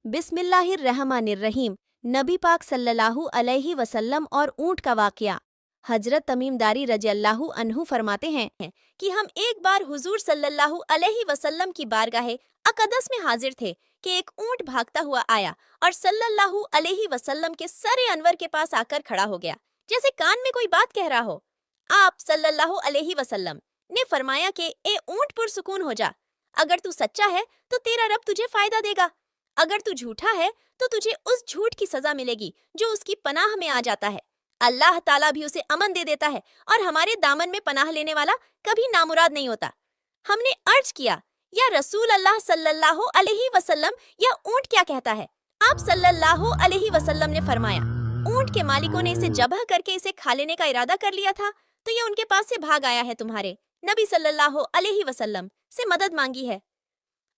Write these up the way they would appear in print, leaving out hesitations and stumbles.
बिस्मिल्लाहिर्रहमानिर्रहीम। नबी पाक सल्लल्लाहु अलैहि वसल्लम और ऊँट का वाक़या। हजरत तमीम दारी रज़ियल्लाहु अन्हु फरमाते हैं कि हम एक बार हुजूर सल्लल्लाहु अलैहि वसल्लम की बारगाहे अक़दस में हाजिर थे कि एक ऊँट भागता हुआ आया और सल्लल्लाहु अलैहि वसल्लम के सरे अनवर के पास आकर खड़ा हो गया, जैसे कान में कोई बात कह रहा हो। आप सल्लल्लाहु अलैहि वसल्लम ने फरमाया कि ए ऊँट पुरसुकून हो जा, अगर तू सच्चा है तो तेरा रब तुझे फायदा देगा, अगर तू झूठा है तो तुझे उस झूठ की सजा मिलेगी जो उसकी पनाह में आ जाता है। अल्लाह ताला भी उसे अमन दे देता है और हमारे दामन में पनाह लेने वाला कभी नामुराद नहीं होता। हमने अर्ज किया, या रसूल अल्लाह सल्लल्लाहु अलैहि वसल्लम, यह ऊँट क्या कहता है? आप सल्लल्लाहु अलैहि वसल्लम ने फरमाया, ऊँट के मालिकों ने इसे जबह करके इसे खा लेने का इरादा कर लिया था, तो ये उनके पास से भाग आया है, तुम्हारे नबी सल्लल्लाहु अलैहि वसल्लम से मदद मांगी है।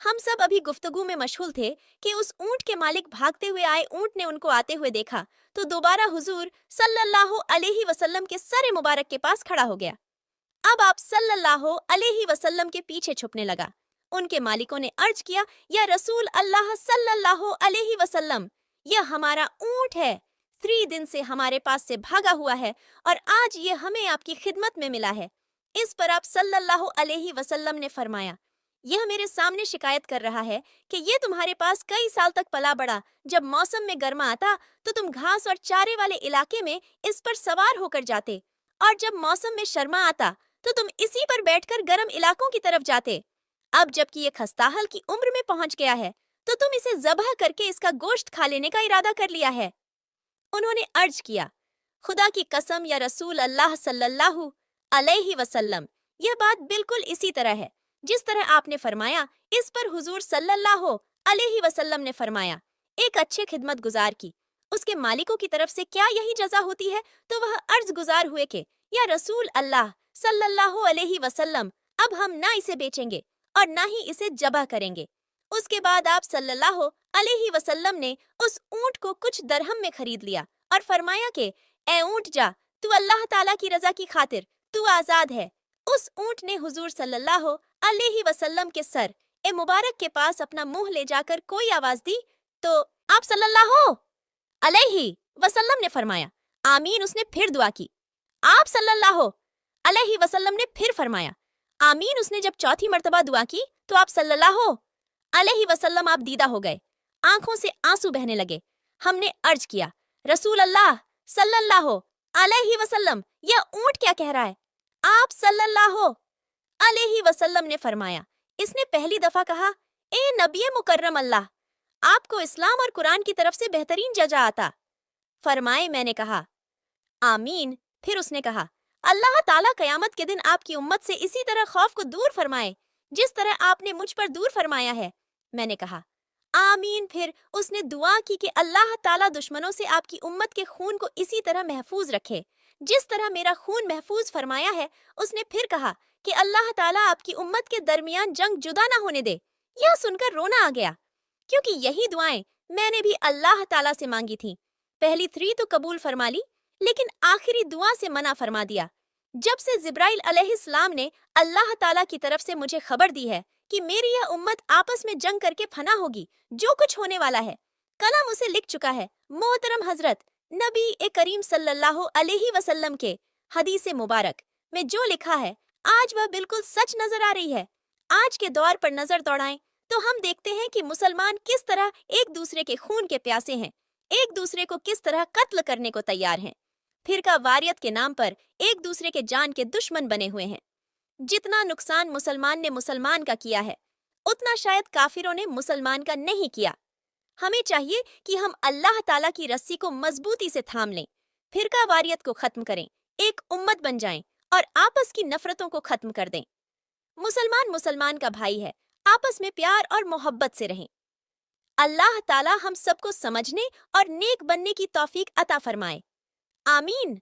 हम सब अभी गुफ्तगू में मशगूल थे कि उस ऊँट के मालिक भागते हुए आए ऊँट ने उनको आते हुए देखा तो दोबारा हुजूर सल्लल्लाहु अलैहि वसल्लम के सर मुबारक के पास खड़ा हो गया। अब आप सल्लल्लाहु अलैहि वसल्लम के पीछे छुपने लगा। उनके मालिकों ने अर्ज किया, या रसूल अल्लाह सल्लल्लाहु अलैहि वसल्लम, यह हमारा ऊँट है, 3 दिन से हमारे पास से भागा हुआ है और आज ये हमें आपकी खिदमत में मिला है। इस पर आप सल्लल्लाहु अलैहि वसल्लम ने फरमाया, यह मेरे सामने शिकायत कर रहा है कि ये तुम्हारे पास कई साल तक पला बढ़ा। जब मौसम में गर्मा आता तो तुम घास और चारे वाले इलाके में इस पर सवार होकर जाते, और जब मौसम में शर्मा आता तो तुम इसी पर बैठकर गर्म इलाकों की तरफ जाते। अब जबकि ये खस्ताहल की उम्र में पहुंच गया है तो तुम इसे ज़बह करके इसका गोश्त खा लेने का इरादा कर लिया है। उन्होंने अर्ज किया, खुदा की कसम या रसूल अल्लाह सल्लल्लाहु अलैहि वसल्लम, यह बात बिल्कुल इसी तरह है जिस तरह आपने फरमाया। इस पर हुजूर सल्लल्लाहु अलैहि वसल्लम ने फरमाया, एक अच्छे खिदमत गुजार की उसके मालिकों की तरफ से क्या यही जजा होती है? तो वह अर्ज गुजार हुए कि या रसूल अल्लाह सल्लल्लाहु अलैहि वसल्लम, अब हम ना इसे बेचेंगे और ना ही इसे जबह करेंगे। उसके बाद आप सल्लल्लाहु अलैहि वसल्लम ने उस ऊँट को कुछ दरहम में खरीद लिया और फरमाया कि ए ऊँट जा, तू अल्लाह ताला की रजा की खातिर तू आजाद है। उस ऊँट ने हुजूर सल्लल्लाहु अलैहि वसल्लम के सर ए मुबारक के पास अपना मुंह ले जाकर कोई आवाज दी तो आप सल्लल्लाहु अलैहि वसल्लम ने फरमाया, आमीन। उसने फिर दुआ की। आप सल्लल्लाहु अलैहि वसल्लम ने फिर फरमाया, आमीन। उसने जब चौथी मर्तबा दुआ की तो आप सल्लल्लाहु अलैहि वसल्लम आप दीदा हो गए, आंखों से आंसू बहने लगे। हमने अर्ज किया, रसूल अल्लाह सल्लल्लाहु अलैहि वसल्लम, यह ऊँट क्या कह रहा है? आप सल्लल्लाहु अलैहि वसल्लम ने फरमाया, इसने पहली दफा कहा, ए नबी मुकर्रम अल्लाह, आपको इस्लाम और कुरान की तरफ से बेहतरीन जजा आता। फरमाए, मैंने कहा आमीन। फिर उसने कहा, अल्लाह ताला कयामत के दिन आपकी उम्मत से इसी तरह खौफ को दूर फरमाए जिस तरह आपने मुझ पर दूर फरमाया है। मैंने कहा आमीन। फिर उसने दुआ की कि अल्लाह ताला दुश्मनों से आपकी उम्मत के खून को इसी तरह महफूज रखे जिस तरह मेरा खून महफूज फरमाया है। उसने फिर कहा कि अल्लाह ताला आपकी उम्मत के दरमियान जंग जुदा ना होने दे। यह सुनकर रोना आ गया, क्योंकि यही दुआएं मैंने भी अल्लाह ताला से मांगी थी। पहली 3 तो कबूल फरमा ली, लेकिन आखिरी दुआ से मना फरमा दिया। जब से जिब्राइल अलैहिस्सलाम ने अल्लाह ताला की तरफ से मुझे खबर दी है कि मेरी यह उम्मत आपस में जंग करके फना होगी, जो कुछ होने वाला है कलम उसे लिख चुका है। मोहतरम हजरत नबी ए करीम सल्लल्लाहु अलैहि वसल्लम के हदीस मुबारक में जो लिखा है, आज वह बिल्कुल सच नजर आ रही है। आज के दौर पर नजर दौड़ाएं तो हम देखते हैं कि मुसलमान किस तरह एक दूसरे के खून के प्यासे हैं, एक दूसरे को किस तरह कत्ल करने को तैयार हैं, फिरका वारियत के नाम पर एक दूसरे के जान के दुश्मन बने हुए हैं। जितना नुकसान मुसलमान ने मुसलमान का किया है, उतना शायद काफिरों ने मुसलमान का नहीं किया। हमें चाहिए कि हम अल्लाह ताला की रस्सी को मजबूती से थाम लें, फिरका वारियत को खत्म करें, एक उम्मत बन जाएं और आपस की नफरतों को खत्म कर दें। मुसलमान मुसलमान का भाई है, आपस में प्यार और मोहब्बत से रहें। अल्लाह ताला हम सबको समझने और नेक बनने की तौफीक अता फरमाए। आमीन।